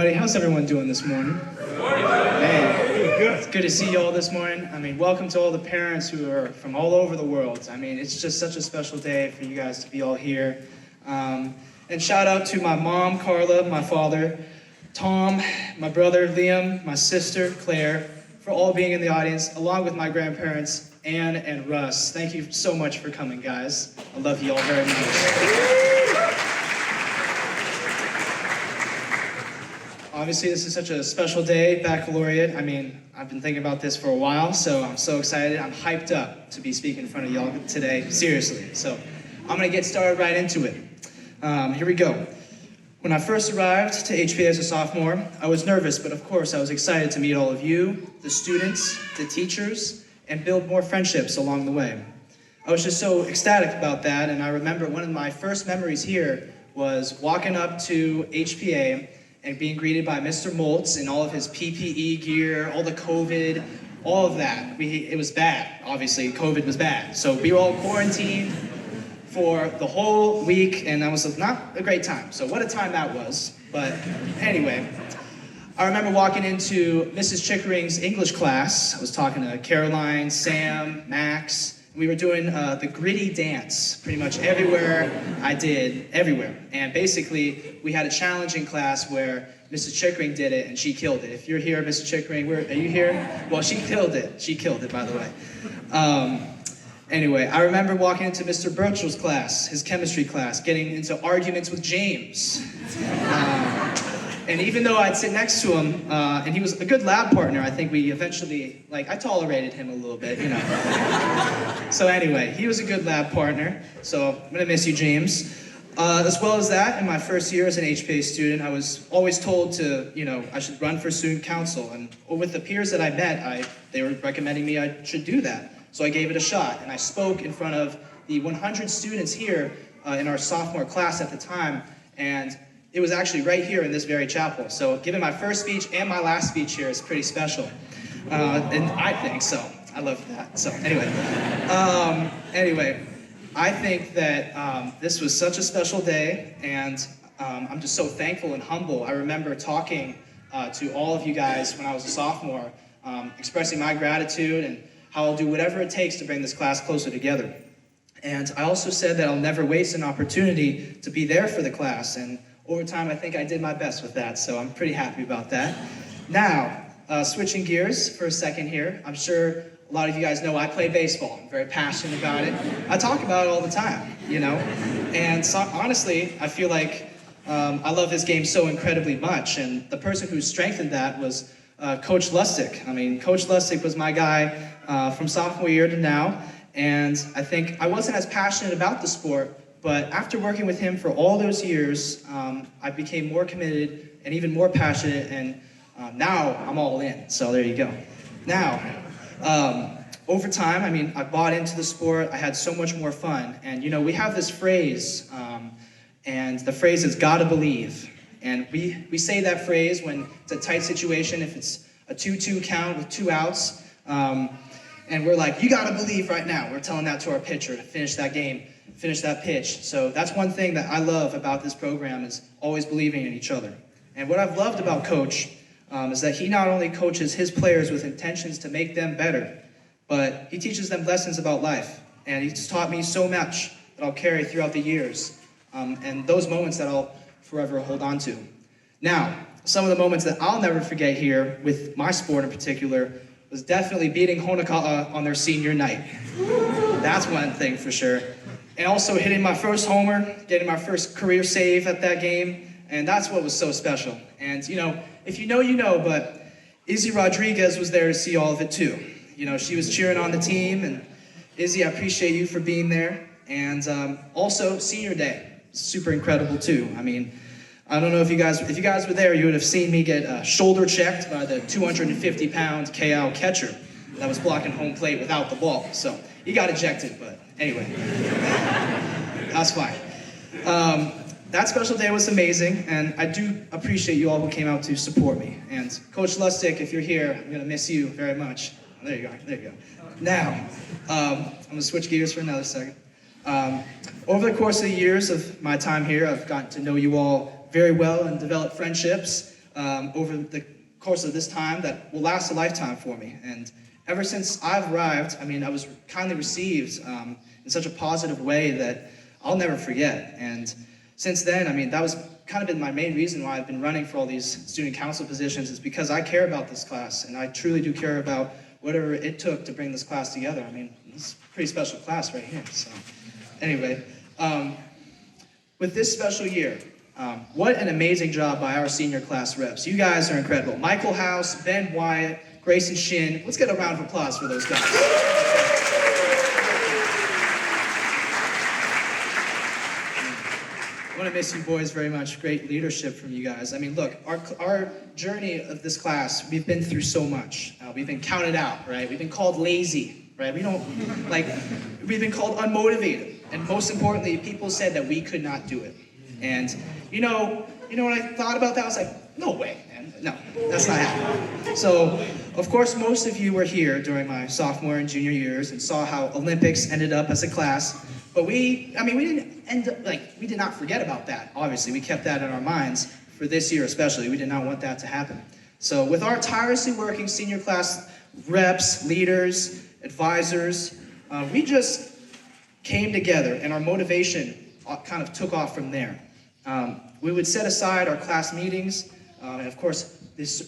everybody. How's everyone doing this morning? Man, it's good to see you all this morning. I mean, welcome to all the parents who are from all over the world. I mean, it's just such a special day for you guys to be all here. And shout out to my mom, Carla, my father, Tom, my brother, Liam, my sister, Claire, for all being in the audience, along with my grandparents, Anne and Russ. Thank you so much for coming, guys. I love you all very much. Obviously, this is such a special day, Baccalaureate. I mean, I've been thinking about this for a while, so I'm so excited. I'm hyped up to be speaking in front of y'all today, seriously. So I'm gonna get started right into it. Here we go. When I first arrived to HPA as a sophomore, I was nervous, but of course I was excited to meet all of you, the students, the teachers, and build more friendships along the way. I was just so ecstatic about that, and I remember one of my first memories here was walking up to HPA and being greeted by Mr. Moltz in all of his PPE gear, all the COVID, all of that. It was bad, obviously, COVID was bad. So we were all quarantined for the whole week, and that was not a great time. So what a time that was. But anyway, I remember walking into Mrs. Chickering's English class. I was talking to Caroline, Sam, Max. We were doing the gritty dance pretty much everywhere I did, everywhere. And basically, we had a challenging class where Mrs. Chickering did it and she killed it. If you're here, Mrs. Chickering, are you here? Well, she killed it. She killed it, by the way. Anyway, I remember walking into Mr. Birchel's class, his chemistry class, getting into arguments with James. And even though I'd sit next to him, and he was a good lab partner, I think we eventually, I tolerated him a little bit, you know. So anyway, he was a good lab partner, so I'm gonna miss you, James. As well as that, in my first year as an HPA student, I was always told to, I should run for student council. And with the peers that I met, they were recommending me I should do that. So I gave it a shot, and I spoke in front of the 100 students here in our sophomore class at the time, and it was actually right here in this very chapel. So giving my first speech and my last speech here is pretty special. And I think so. I love that. So anyway, I think that this was such a special day, and I'm just so thankful and humble. I remember talking to all of you guys when I was a sophomore, expressing my gratitude and how I'll do whatever it takes to bring this class closer together. And I also said that I'll never waste an opportunity to be there for the class, and over time, I think I did my best with that, so I'm pretty happy about that. Now, switching gears for a second here, I'm sure a lot of you guys know I play baseball. I'm very passionate about it. I talk about it all the time, And so, honestly, I feel like I love this game so incredibly much, and the person who strengthened that was Coach Lustig. I mean, Coach Lustig was my guy from sophomore year to now, and I think I wasn't as passionate about the sport, but after working with him for all those years, I became more committed and even more passionate, and now I'm all in, so there you go. Now, over time, I bought into the sport, I had so much more fun, and we have this phrase, and the phrase is gotta believe, and we say that phrase when it's a tight situation, if it's a 2-2 count with 2 outs, and we're like, you gotta believe right now. We're telling that to our pitcher to finish that game, finish that pitch. So that's one thing that I love about this program is always believing in each other. And what I've loved about Coach is that he not only coaches his players with intentions to make them better, but he teaches them lessons about life. And he's taught me so much that I'll carry throughout the years, and those moments that I'll forever hold on to. Now, some of the moments that I'll never forget here with my sport in particular was definitely beating Honika'a on their senior night. That's one thing for sure. And also hitting my first homer, getting my first career save at that game, and that's what was so special. And if you know, you know, but Izzy Rodriguez was there to see all of it too. She was cheering on the team, and Izzy, I appreciate you for being there. And also senior day, super incredible too. I don't know if you guys were there, you would have seen me get shoulder checked by the 250-pound KO catcher that was blocking home plate without the ball. So he got ejected, but anyway, that's fine. That special day was amazing, and I do appreciate you all who came out to support me. And Coach Lustig, if you're here, I'm gonna miss you very much. There you go. Now, I'm gonna switch gears for another second. Over the course of the years of my time here, I've gotten to know you all very well and developed friendships. over the course of this time that will last a lifetime for me. And ever since I've arrived, I mean, I was kindly received in such a positive way that I'll never forget. And since then, I mean, that was kind of been my main reason why I've been running for all these student council positions, is because I care about this class, and I truly do care about whatever it took to bring this class together. I mean, it's a pretty special class right here. So anyway, with this special year, what an amazing job by our senior class reps. You guys are incredible. Michael House, Ben Wyatt, Grayson Shin. Let's get a round of applause for those guys. I want to miss you boys very much. Great leadership from you guys. I mean, look, our journey of this class, we've been through so much. We've been counted out, right? We've been called lazy, right? We've been called unmotivated. And most importantly, people said that we could not do it. And you know when I thought about that, I was like, no way, man. No, that's not happening. So, of course, most of you were here during my sophomore and junior years and saw how Olympics ended up as a class. But we did not forget about that. Obviously, we kept that in our minds for this year especially. We did not want that to happen. So with our tirelessly working senior class reps, leaders, advisors, we just came together, and our motivation kind of took off from there. We would set aside our class meetings, and of course,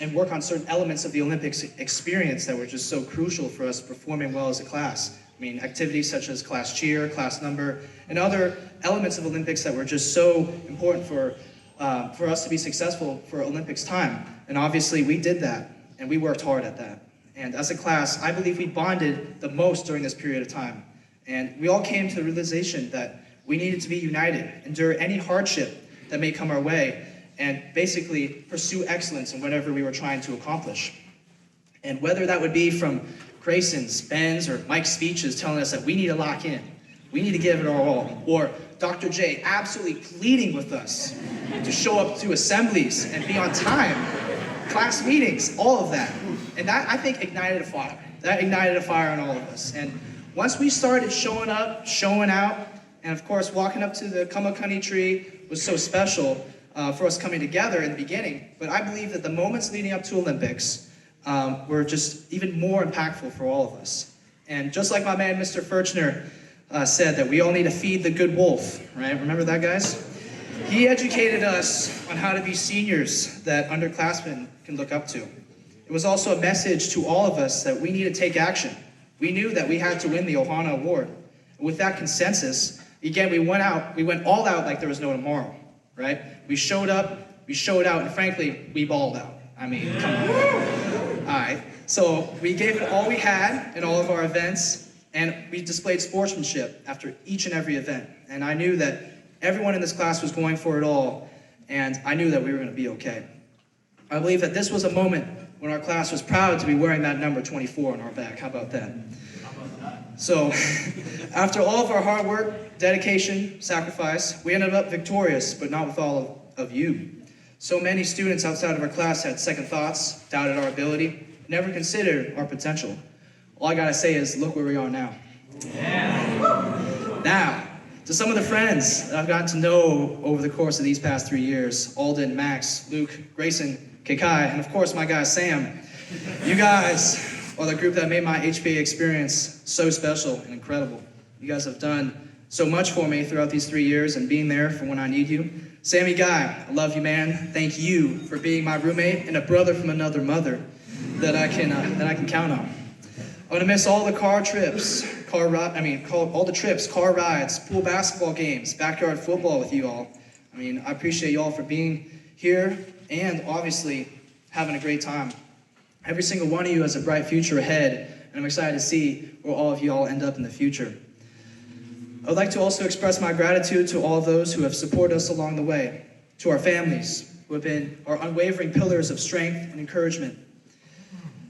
and work on certain elements of the Olympics experience that were just so crucial for us performing well as a class. I mean, activities such as class cheer, class number, and other elements of Olympics that were just so important for us to be successful for Olympics time. And obviously, we did that, and we worked hard at that. And as a class, I believe we bonded the most during this period of time. And we all came to the realization that we needed to be united, endure any hardship that may come our way, and basically pursue excellence in whatever we were trying to accomplish. And whether that would be from Grayson's, Ben's, or Mike's speeches telling us that we need to lock in, we need to give it our all, or Dr. J absolutely pleading with us to show up to assemblies and be on time, class meetings, all of that. And that, I think, ignited a fire. That ignited a fire in all of us. And once we started showing up, showing out, and of course walking up to the Kamakani tree was so special for us coming together in the beginning. But I believe that the moments leading up to Olympics were just even more impactful for all of us. And just like my man, Mr. Furchner, said that we all need to feed the good wolf, right? Remember that, guys? He educated us on how to be seniors that underclassmen can look up to. It was also a message to all of us that we need to take action. We knew that we had to win the Ohana Award. With that consensus, again, we went all out like there was no tomorrow, right? We showed up, we showed out, and frankly, we balled out. I mean, come on. All right, so we gave it all we had in all of our events, and we displayed sportsmanship after each and every event. And I knew that everyone in this class was going for it all, and I knew that we were going to be okay. I believe that this was a moment when our class was proud to be wearing that number 24 on our back. How about that? So, after all of our hard work, dedication, sacrifice, we ended up victorious, but not with all of you. So many students outside of our class had second thoughts, doubted our ability, never considered our potential. All I gotta say is, look where we are now. Yeah. Now, to some of the friends that I've gotten to know over the course of these past 3 years, Alden, Max, Luke, Grayson, Kekai, and of course my guy Sam, you guys are the group that made my HPA experience so special and incredible. You guys have done so much for me throughout these 3 years and being there for when I need you. Sammy Guy, I love you, man. Thank you for being my roommate and a brother from another mother that I can count on. I'm gonna miss all the car trips, car rides, pool basketball games, backyard football with you all. I mean, I appreciate you all for being here and obviously having a great time. Every single one of you has a bright future ahead, and I'm excited to see where all of you all end up in the future. I would like to also express my gratitude to all of those who have supported us along the way, to our families, who have been our unwavering pillars of strength and encouragement.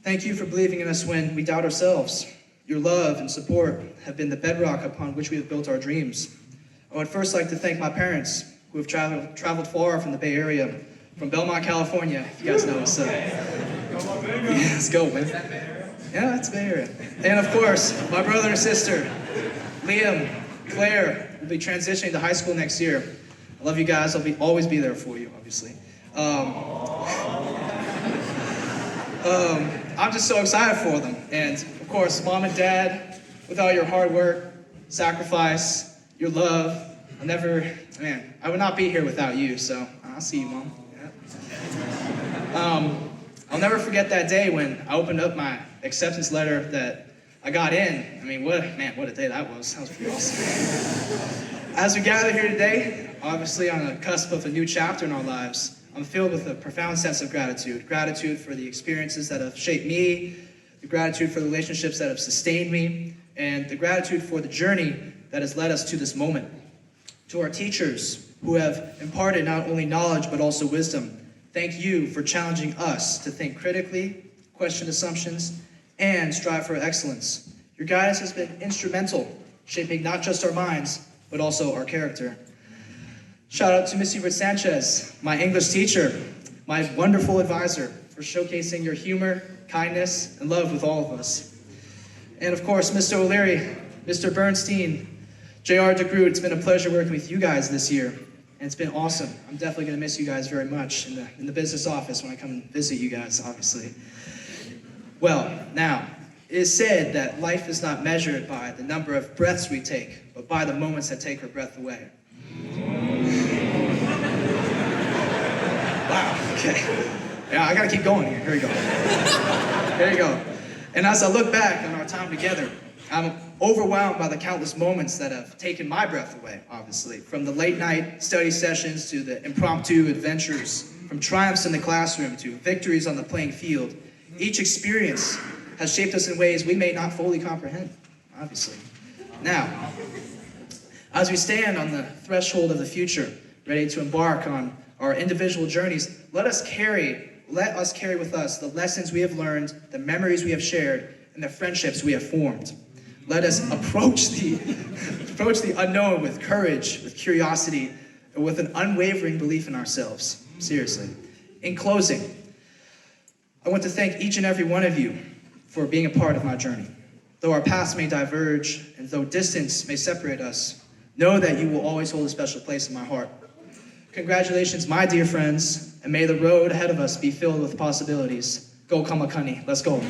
Thank you for believing in us when we doubt ourselves. Your love and support have been the bedrock upon which we have built our dreams. I would first like to thank my parents, who have traveled far from the Bay Area, from Belmont, California. You guys know what's up. Yeah, let's go, man. Yeah, that's Bay Area. And of course, my brother and sister, Liam, Claire, will be transitioning to high school next year. I love you guys. I'll always be there for you, obviously. I'm just so excited for them. And of course, Mom and Dad, with all your hard work, sacrifice, your love, I would not be here without you, so I'll see you, Mom. Yeah. I'll never forget that day when I opened up my acceptance letter that I got in. I mean, what a day that was. That was pretty awesome. As we gather here today, obviously on the cusp of a new chapter in our lives, I'm filled with a profound sense of gratitude. Gratitude for the experiences that have shaped me, the gratitude for the relationships that have sustained me, and the gratitude for the journey that has led us to this moment. To our teachers who have imparted not only knowledge but also wisdom, thank you for challenging us to think critically, question assumptions, and strive for excellence. Your guidance has been instrumental, shaping not just our minds, but also our character. Shout out to Miss Hubert Sanchez, my English teacher, my wonderful advisor, for showcasing your humor, kindness, and love with all of us. And of course, Mr. O'Leary, Mr. Bernstein, J.R. DeGroot, it's been a pleasure working with you guys this year. And it's been awesome. I'm definitely gonna miss you guys very much in the business office when I come and visit you guys, obviously. Well, now, it is said that life is not measured by the number of breaths we take, but by the moments that take our breath away. Wow, okay. Yeah, I gotta keep going here. Here we go. There you go. And as I look back on our time together, I'm overwhelmed by the countless moments that have taken my breath away, obviously. From the late night study sessions to the impromptu adventures, from triumphs in the classroom to victories on the playing field. Each experience has shaped us in ways we may not fully comprehend, obviously. Now, as we stand on the threshold of the future, ready to embark on our individual journeys, let us carry with us the lessons we have learned, the memories we have shared, and the friendships we have formed. Let us approach the unknown with courage, with curiosity, and with an unwavering belief in ourselves. Seriously. In closing, I want to thank each and every one of you for being a part of my journey. Though our paths may diverge, and though distance may separate us, know that you will always hold a special place in my heart. Congratulations, my dear friends, and may the road ahead of us be filled with possibilities. Go Kamakani. Let's go.